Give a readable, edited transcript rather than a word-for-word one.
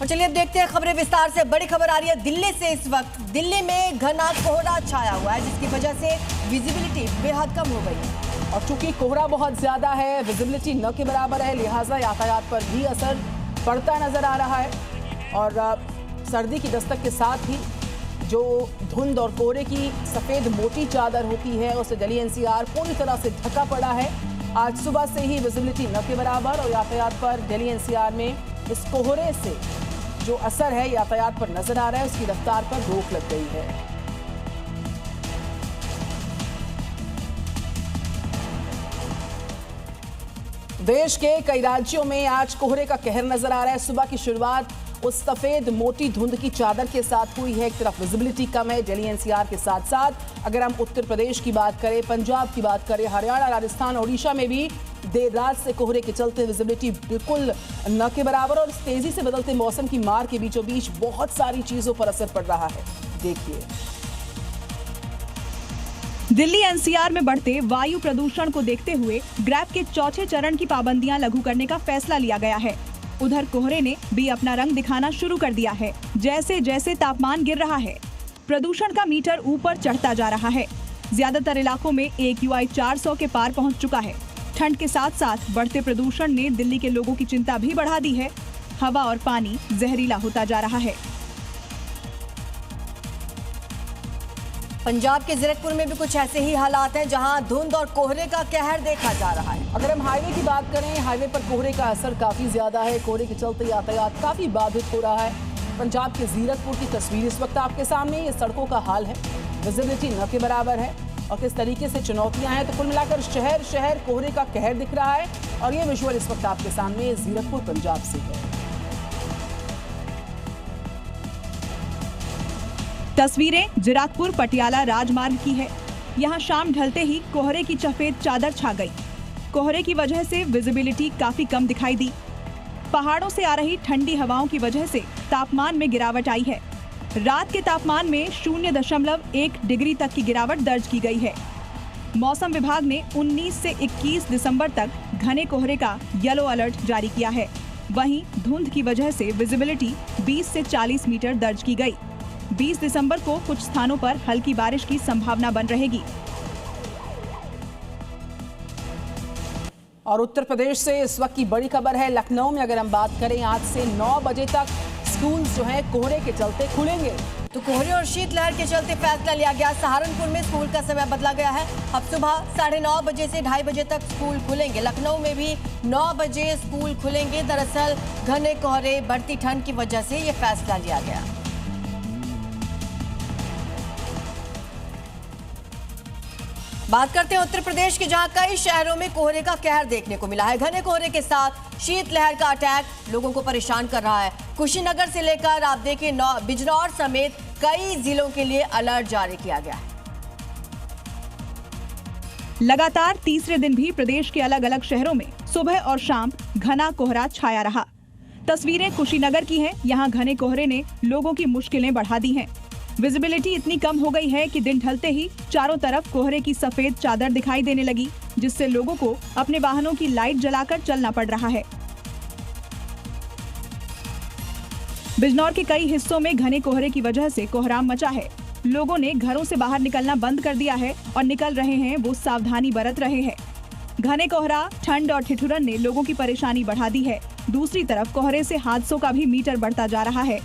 और चलिए अब देखते हैं खबरें विस्तार से। बड़ी खबर आ रही है दिल्ली से। इस वक्त दिल्ली में घना कोहरा छाया हुआ है, जिसकी वजह से विजिबिलिटी बेहद कम हो गई है। और चूंकि कोहरा बहुत ज्यादा है, विजिबिलिटी न के बराबर है, लिहाजा यातायात पर भी असर पड़ता नजर आ रहा है। और सर्दी की दस्तक के साथ ही जो धुंध और कोहरे की सफेद मोटी चादर होती है, उसे दिल्ली एनसीआर पूरी तरह से ढका पड़ा है। आज सुबह से ही विजिबिलिटी न के बराबर और यातायात पर दिल्ली एनसीआर में इस कोहरे से जो असर है यातायात पर नजर आ रहा है, उसकी रफ्तार पर रोक लग गई है। देश के कई राज्यों में आज कोहरे का कहर नजर आ रहा है। सुबह की शुरुआत उस सफेद मोटी धुंध की चादर के साथ हुई है। एक तरफ विजिबिलिटी कम है दिल्ली एनसीआर के साथ साथ अगर हम उत्तर प्रदेश की बात करें, पंजाब की बात करें, हरियाणा, राजस्थान, ओडिशा में भी देर रात से कोहरे के चलते विजिबिलिटी बिल्कुल न के बराबर और तेजी से बदलते मौसम की मार के बीचों बीच बहुत सारी चीजों पर असर पड़ रहा है। देखिए, दिल्ली एनसीआर में बढ़ते वायु प्रदूषण को देखते हुए ग्रैब के चौथे चरण की पाबंदियां लागू करने का फैसला लिया गया है। उधर कोहरे ने भी अपना रंग दिखाना शुरू कर दिया है। जैसे जैसे तापमान गिर रहा है, प्रदूषण का मीटर ऊपर चढ़ता जा रहा है। ज्यादातर इलाकों में AQI 400 के पार पहुंच चुका है। ठंड के साथ साथ बढ़ते प्रदूषण ने दिल्ली के लोगों की चिंता भी बढ़ा दी है। हवा और पानी जहरीला होता जा रहा है। पंजाब के जीरकपुर में भी कुछ ऐसे ही हालात हैं, जहां धुंध और कोहरे का कहर देखा जा रहा है। अगर हम हाईवे की बात करें, हाईवे पर कोहरे का असर काफी ज्यादा है। कोहरे के चलते यातायात काफी बाधित हो रहा है। पंजाब के जीरकपुर की तस्वीर इस वक्त आपके सामने, ये सड़कों का हाल है। विजिबिलिटी न के बराबर है और किस तरीके से चुनौतियां हैं, तो कुल मिलाकर शहर शहर कोहरे का कहर दिख रहा है। और ये विजुअल इस वक्त आपके सामने जीरकपुर पंजाब से है। तस्वीरें जीरकपुर पटियाला राजमार्ग की है। यहाँ शाम ढलते ही कोहरे की सफेद चादर छा गई। कोहरे की वजह से विजिबिलिटी काफी कम दिखाई दी। पहाड़ों से आ रही ठंडी हवाओं की वजह से तापमान में गिरावट आई है। रात के तापमान में 0.1 डिग्री तक की गिरावट दर्ज की गई है। मौसम विभाग ने 19 से 21 दिसंबर तक घने कोहरे का येलो अलर्ट जारी किया है। वहीं धुंध की वजह से विजिबिलिटी 20 से 40 मीटर दर्ज की गई। 20 दिसंबर को कुछ स्थानों पर हल्की बारिश की संभावना बन रहेगी। और उत्तर प्रदेश से इस वक्त की बड़ी खबर है। लखनऊ में अगर हम बात करें, आज से 9 बजे तक स्कूल जो है कोहरे के चलते खुलेंगे। तो कोहरे और शीतलहर के चलते फैसला लिया गया। सहारनपुर में स्कूल का समय बदला गया है। अब सुबह 9:30 बजे से 2:30 बजे तक स्कूल खुलेंगे। लखनऊ में भी 9 बजे स्कूल खुलेंगे। दरअसल घने कोहरे, बढ़ती ठंड की वजह से ये फैसला लिया गया। बात करते हैं उत्तर प्रदेश के, जहां कई शहरों में कोहरे का कहर देखने को मिला है। घने कोहरे के साथ शीतलहर का अटैक लोगों को परेशान कर रहा है। कुशीनगर से लेकर आप देखिए बिजनौर समेत कई जिलों के लिए अलर्ट जारी किया गया है। लगातार तीसरे दिन भी प्रदेश के अलग अलग शहरों में सुबह और शाम घना कोहरा छाया रहा। तस्वीरें कुशीनगर की हैं। यहाँ घने कोहरे ने लोगों की मुश्किलें बढ़ा दी हैं। विजिबिलिटी इतनी कम हो गई है कि दिन ढलते ही चारों तरफ कोहरे की सफेद चादर दिखाई देने लगी, जिससे लोगों को अपने वाहनों की लाइट जलाकर चलना पड़ रहा है। बिजनौर के कई हिस्सों में घने कोहरे की वजह से कोहराम मचा है। लोगों ने घरों से बाहर निकलना बंद कर दिया है और निकल रहे हैं वो सावधानी बरत रहे हैं। घने कोहरा, ठंड और ठिठुरन ने लोगों की परेशानी बढ़ा दी है। दूसरी तरफ कोहरे से हादसों का भी मीटर बढ़ता जा रहा है।